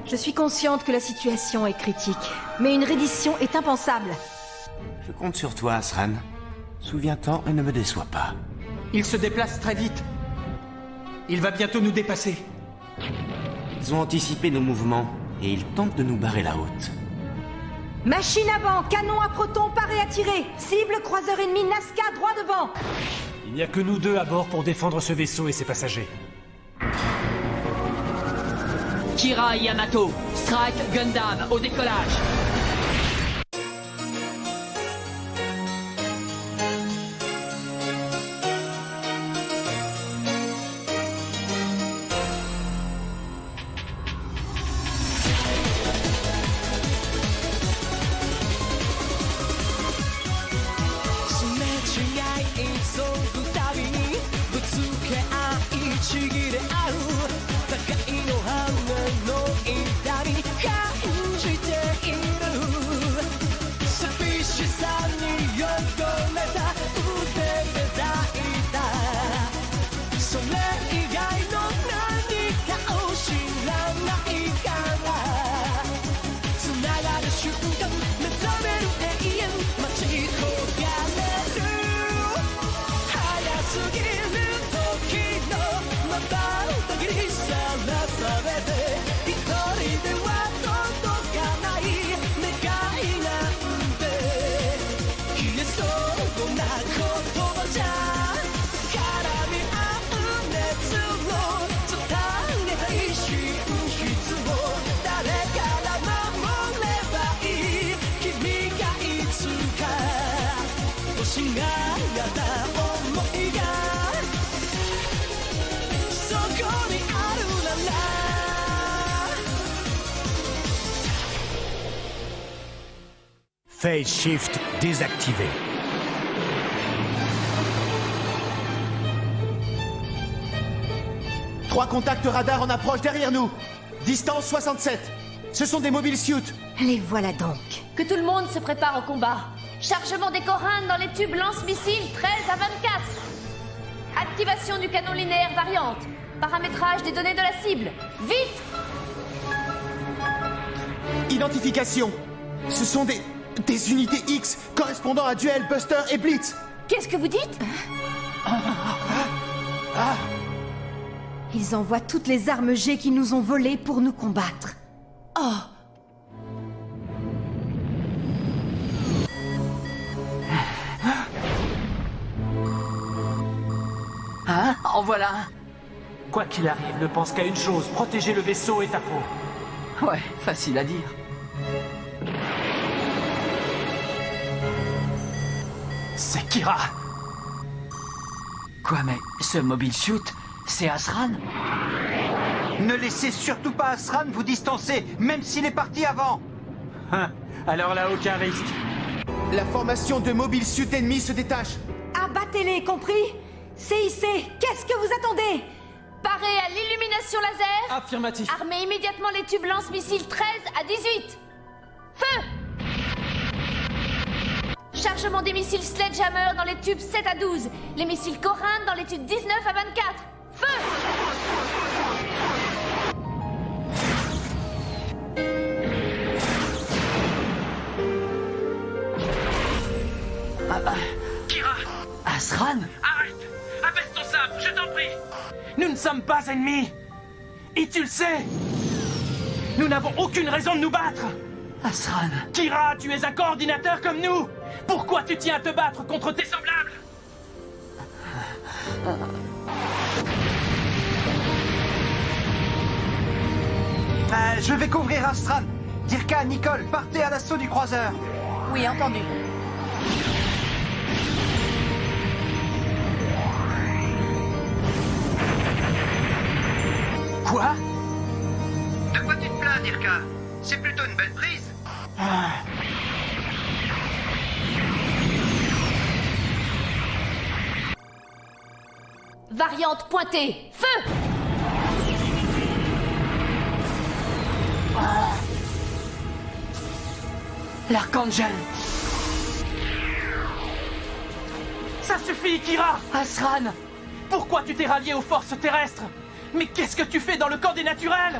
Je suis consciente que la situation est critique, mais une reddition est impensable. Je compte sur toi, Asran. Souviens-t'en et ne me déçois pas. Il se déplace très vite. Il va bientôt nous dépasser. Ils ont anticipé nos mouvements et ils tentent de nous barrer la route. Machine avant, canon à proton, paré à tirer. Cible, croiseur ennemi, Nazca, droit devant. Il n'y a que nous deux à bord pour défendre ce vaisseau et ses passagers. Kira et Yamato, Strike Gundam au décollage. Phase shift désactivé. Trois contacts radar en approche derrière nous. Distance 67. Ce sont des mobile suits. Les voilà donc. Que tout le monde se prépare au combat. Chargement des Corins dans les tubes lance-missiles 13 à 24. Activation du canon linéaire variante. Paramétrage des données de la cible. Vite! Identification. Ce sont des unités X correspondant à Duel, Buster et Blitz. Qu'est-ce que vous dites? Ils envoient toutes les armes G qu'ils nous ont volées pour nous combattre. Oh! Hein? En voilà un. Quoi qu'il arrive, ne pense qu'à une chose, protéger le vaisseau et ta peau. Ouais, facile à dire. C'est Kira! Quoi, mais ce mobile shoot, c'est Asran? Ne laissez surtout pas Asran vous distancer, même s'il est parti avant. Hein, alors là, aucun risque. La formation de mobile suit ennemi se détache. Abattez-les, compris? CIC, qu'est-ce que vous attendez? Paré à l'illumination laser. Affirmatif. Armez immédiatement les tubes lance-missiles 13 à 18. Feu! Chargement des missiles Sledgehammer dans les tubes 7 à 12. Les missiles Corin dans les tubes 19 à 24. Feu! Kira! Asran? Arrête! Abaisse ton sabre, je t'en prie! Nous ne sommes pas ennemis! Et tu le sais! Nous n'avons aucune raison de nous battre! Asran! Kira, tu es un coordinateur comme nous! Pourquoi tu tiens à te battre contre tes semblables? Je vais couvrir Astran. Dirka, Nicole, partez à l'assaut du croiseur. Oui, entendu. Quoi? De quoi tu te plains, Dirka? C'est plutôt une belle prise. Variante pointée. Feu! L'Archangel! Ça suffit, Kira! Asran! Pourquoi tu t'es rallié aux forces terrestres? Mais qu'est-ce que tu fais dans le camp des naturels?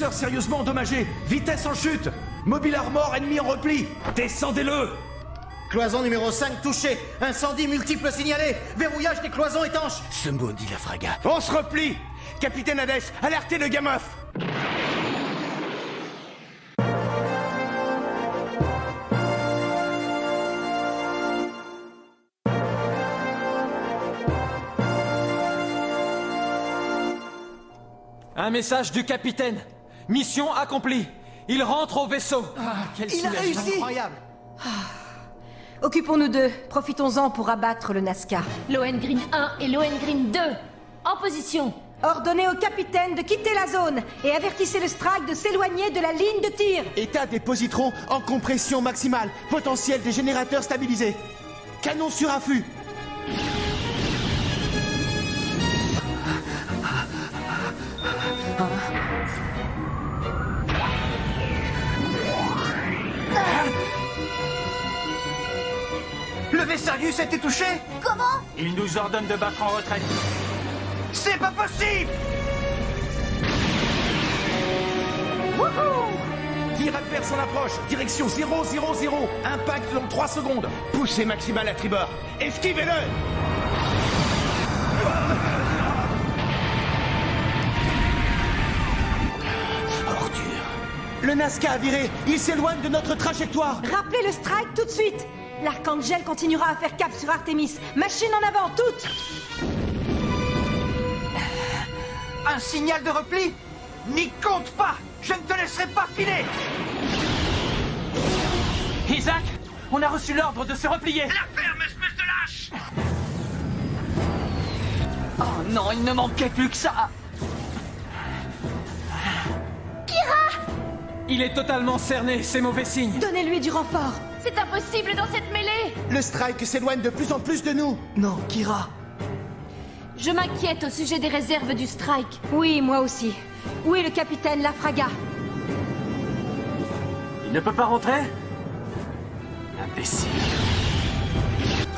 propulseur sérieusement endommagé. Vitesse en chute. Mobile armor ennemi en repli. Descendez-le. Cloison numéro 5 touchée. Incendie multiple signalé. Verrouillage des cloisons étanches. Ce maudit Lafraga. On se replie. Capitaine Hades, alertez le Gamoff. Un message du capitaine. Mission accomplie. Il rentre au vaisseau. Il a réussi. Incroyable. Occupons-nous d'eux. Profitons-en pour abattre le Nazca. Lohengrin 1 et Lohengrin 2. En position. Ordonnez au capitaine de quitter la zone et avertissez le Strike de s'éloigner de la ligne de tir. État des positrons en compression maximale. Potentiel des générateurs stabilisés. Canon sur affût. Le Vessarius a été touché? Comment? Il nous ordonne de battre en retraite. C'est pas possible! Tir adverse en approche. Direction 000. Impact dans 3 secondes. Poussée maximale à tribord. Esquivez-le. Ordure. Le Nazca a viré. Il s'éloigne de notre trajectoire. Rappelez le Strike tout de suite. L'Archangel continuera à faire cap sur Artemis. Machine en avant, toutes. Un signal de repli? N'y compte pas! Je ne te laisserai pas filer! Isaac, on a reçu l'ordre de se replier. La ferme, espèce de lâche! Oh non, il ne manquait plus que ça. Il est totalement cerné, c'est mauvais signe. Donnez-lui du renfort. C'est impossible dans cette mêlée. Le Strike s'éloigne de plus en plus de nous. Non, Kira. Je m'inquiète au sujet des réserves du Strike. Oui, moi aussi. Où est le capitaine Lafraga? Il ne peut pas rentrer? Imbécile.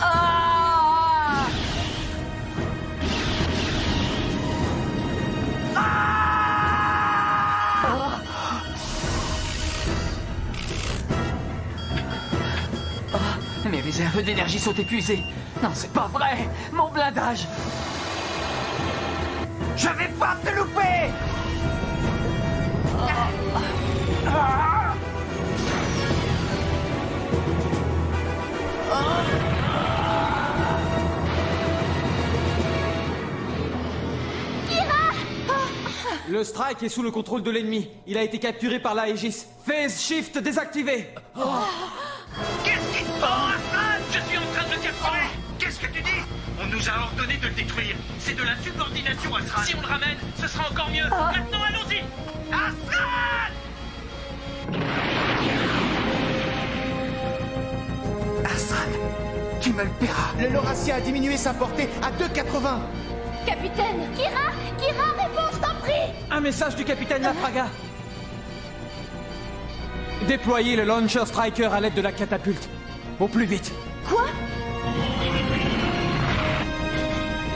Ah! Mes réserves d'énergie sont épuisées. Non, c'est pas vrai. Mon blindage. Je vais pas te louper! Le Strike est sous le contrôle de l'ennemi. Il a été capturé par la Aegis. Phase shift désactivé. Qu'est-ce qui te prend, Aslan? Je suis en train de le capturer! Qu'est-ce que tu dis? On nous a ordonné de le détruire. C'est de la subordination, Aslan. Si on le ramène, ce sera encore mieux. Maintenant, allons-y! Aslan! Astral, tu me le paieras. Le Laurasia a diminué sa portée à 2,80. Capitaine! Kira, réponds, je t'en prie! Un message du capitaine Lafraga. Déployez le Launcher Striker à l'aide de la catapulte. Au plus vite. Quoi?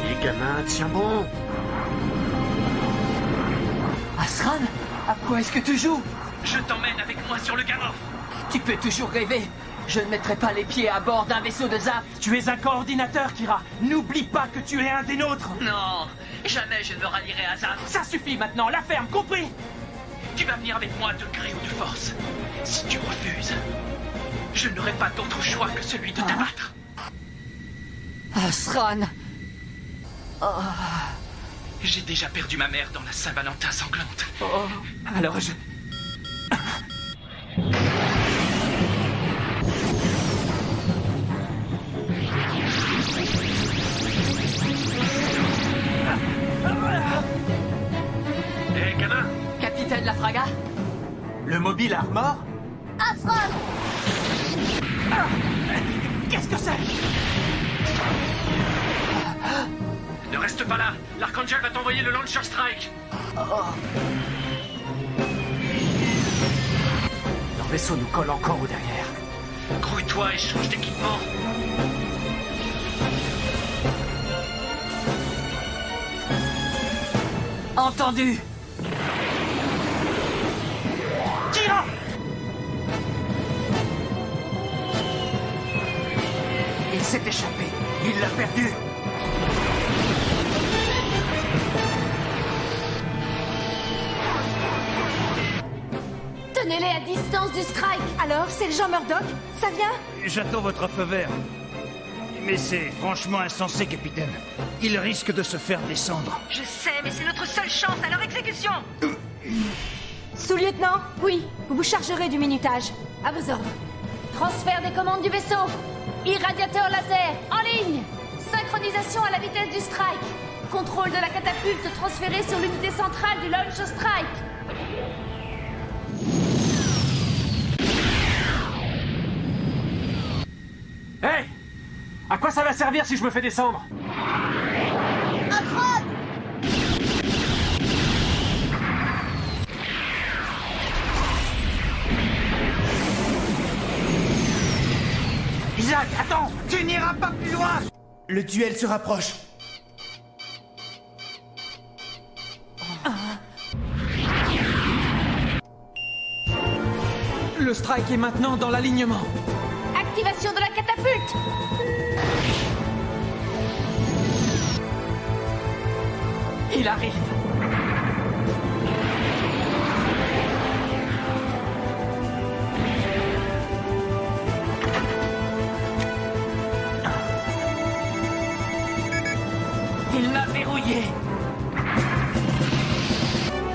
Les gamins, tiens bon. Asran, à quoi est-ce que tu joues? Je t'emmène avec moi sur le Gamoff. Tu peux toujours rêver. Je ne mettrai pas les pieds à bord d'un vaisseau de Zaft. Tu es un coordinateur, Kira. N'oublie pas que tu es un des nôtres. Non, jamais je ne me rallierai à Zap. Ça suffit maintenant, la ferme, compris? Tu vas venir avec moi de gré ou de force. Si tu refuses, je n'aurai pas d'autre choix que celui de t'abattre. Asran. J'ai déjà perdu ma mère dans la Saint-Valentin sanglante. Alors je... Hé, gamin! Capitaine Lafraga? Le mobile armor? Asran! Qu'est-ce que c'est? Ne reste pas là! L'Archangel va t'envoyer le Launcher Strike! Leur vaisseau nous colle encore au derrière. Grouille-toi et change d'équipement! Entendu. s'est échappé. Il l'a perdu. Tenez-les à distance du strike. Alors, c'est le Jean Murdoch? Ça vient? J'attends votre feu vert. Mais c'est franchement insensé, capitaine. Il risque de se faire descendre. Je sais, mais c'est notre seule chance à leur exécution. Sous-lieutenant? Oui, Vous vous chargerez du minutage. à vos ordres. Transfert des commandes du vaisseau. Irradiateur laser, en ligne. Synchronisation à la vitesse du strike. Contrôle de la catapulte transférée sur l'unité centrale du launch strike. Hé! À quoi ça va servir si je me fais descendre? Isaac, attends! Tu n'iras pas plus loin! Le duel se rapproche. Le strike est maintenant dans l'alignement. Activation de la catapulte. Il arrive. Il l'a verrouillé.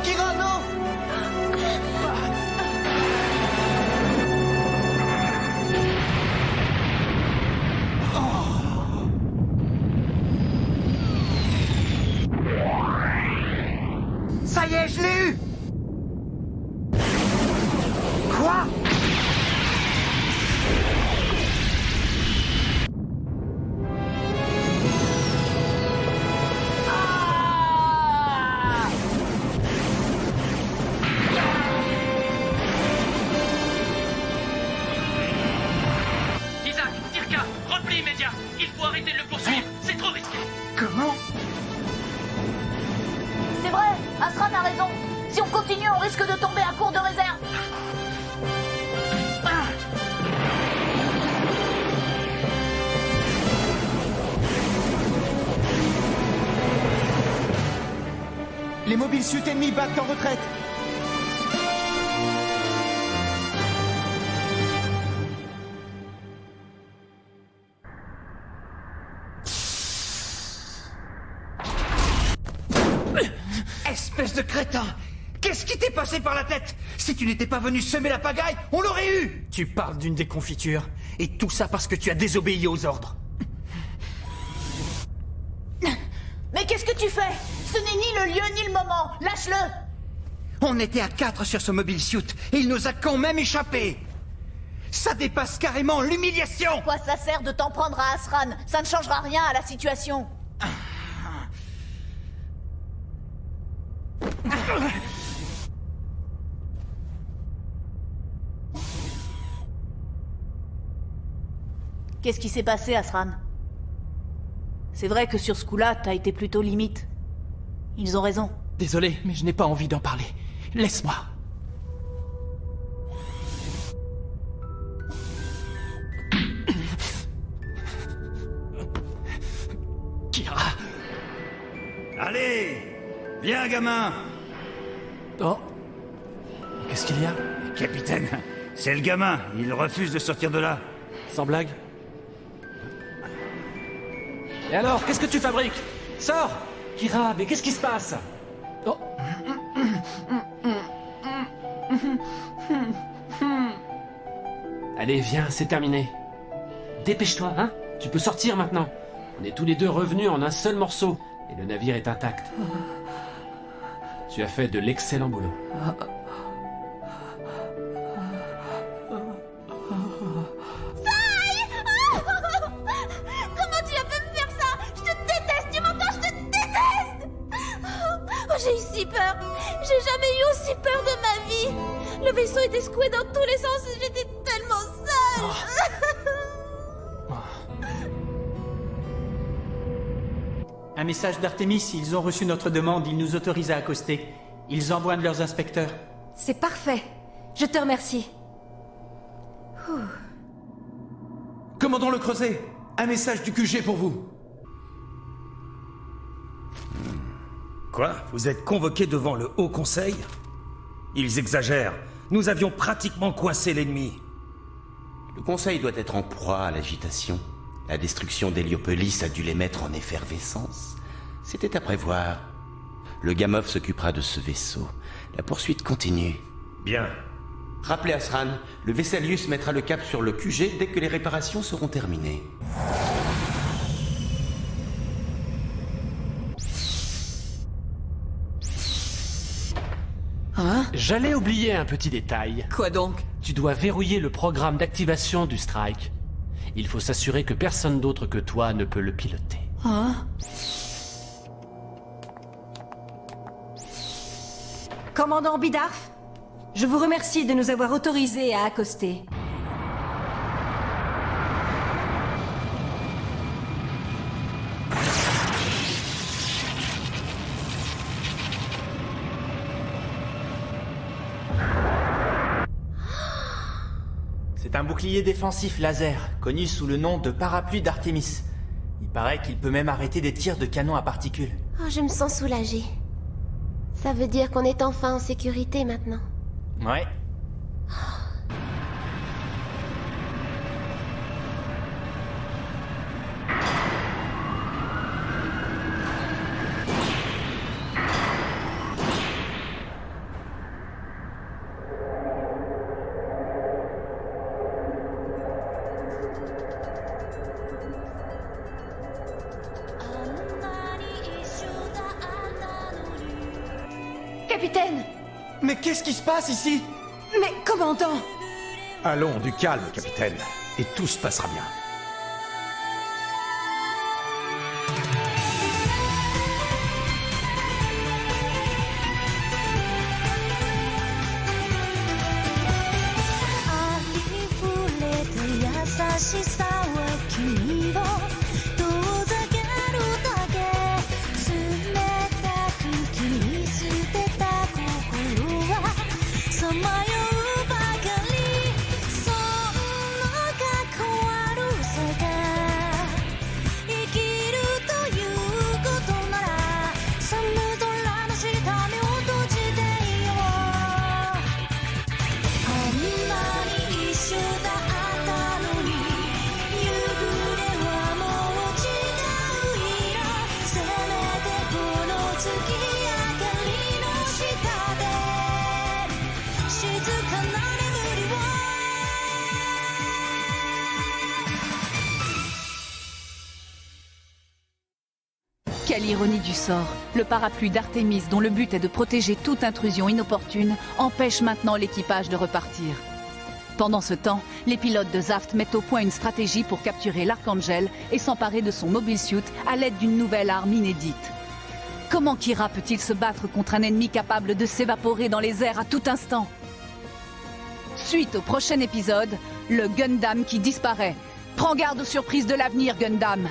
Kira, non! Ça y est, je l'ai eu! Quoi? Isaac, Tirka, repli immédiat. Il faut arrêter de le poursuivre. C'est trop risqué. Comment? C'est vrai, Astran a raison. Si on continue, on risque de tomber à court de réserve. Les mobiles suits ennemis battent en retraite. Espèce de crétin! Qu'est-ce qui t'est passé par la tête? Si tu n'étais pas venu semer la pagaille, on l'aurait eu! Tu parles d'une déconfiture, et tout ça parce que tu as désobéi aux ordres. Mais qu'est-ce que tu fais? Ce n'est ni le lieu ni le moment. Lâche-le. On était à 4 sur ce mobile suit, et il nous a quand même échappé! Ça dépasse carrément l'humiliation! Quoi ça sert de t'en prendre à Asran? Ça ne changera rien à la situation. Qu'est-ce qui s'est passé, Asran? C'est vrai que sur ce coup-là, t'as été plutôt limite. Ils ont raison. Désolé, mais je n'ai pas envie d'en parler. Laisse-moi. Kira. Allez! Viens, gamin! Oh. Qu'est-ce qu'il y a? Capitaine, c'est le gamin. Il refuse de sortir de là. Sans blague. Et alors, qu'est-ce que tu fabriques? Sors! Kira, mais qu'est-ce qui se passe? Oh. Allez, viens, c'est terminé. Dépêche-toi, hein? Tu peux sortir maintenant. On est tous les deux revenus en un seul morceau, et le navire est intact. Tu as fait de l'excellent boulot. Comment tu as pu me faire ça? Je te déteste, tu m'entends? Je te déteste! Oh, j'ai eu si peur. J'ai jamais eu aussi peur de ma vie. Le vaisseau était secoué dans tous les sens et j'étais tellement seule. Un message d'Artemis, ils ont reçu notre demande, ils nous autorisent à accoster. Ils envoient de leurs inspecteurs. C'est parfait. Je te remercie. Commandons le creuset. un message du QG pour vous. Quoi? Vous êtes convoqué devant le Haut Conseil? Ils exagèrent. Nous avions pratiquement coincé l'ennemi. Le Conseil doit être en proie à l'agitation. La destruction d'Héliopolis a dû les mettre en effervescence. C'était à prévoir. Le Gamov s'occupera de ce vaisseau. La poursuite continue. Bien. Rappelez Asran, le Vessalius mettra le cap sur le QG dès que les réparations seront terminées. Hein? J'allais oublier un petit détail. Quoi donc? Tu dois verrouiller le programme d'activation du Strike. Il faut s'assurer que personne d'autre que toi ne peut le piloter. Hein? Commandant Bidarf, je vous remercie de nous avoir autorisés à accoster. C'est un bouclier défensif laser, connu sous le nom de parapluie d'Artémis. Il paraît qu'il peut même arrêter des tirs de canon à particules. Oh, je me sens soulagée. Ça veut dire qu'on est enfin en sécurité maintenant. Ouais. Capitaine! Mais qu'est-ce qui se passe ici? Mais commandant! Allons, du calme, capitaine. Et tout se passera bien. Quelle ironie du sort. Le parapluie d'Artémis, dont le but est de protéger toute intrusion inopportune, empêche maintenant l'équipage de repartir. Pendant ce temps, les pilotes de Zaft mettent au point une stratégie pour capturer l'Archangel et s'emparer de son mobile suit à l'aide d'une nouvelle arme inédite. Comment Kira peut-il se battre contre un ennemi capable de s'évaporer dans les airs à tout instant? Suite au prochain épisode, le Gundam qui disparaît. Prends garde aux surprises de l'avenir, Gundam.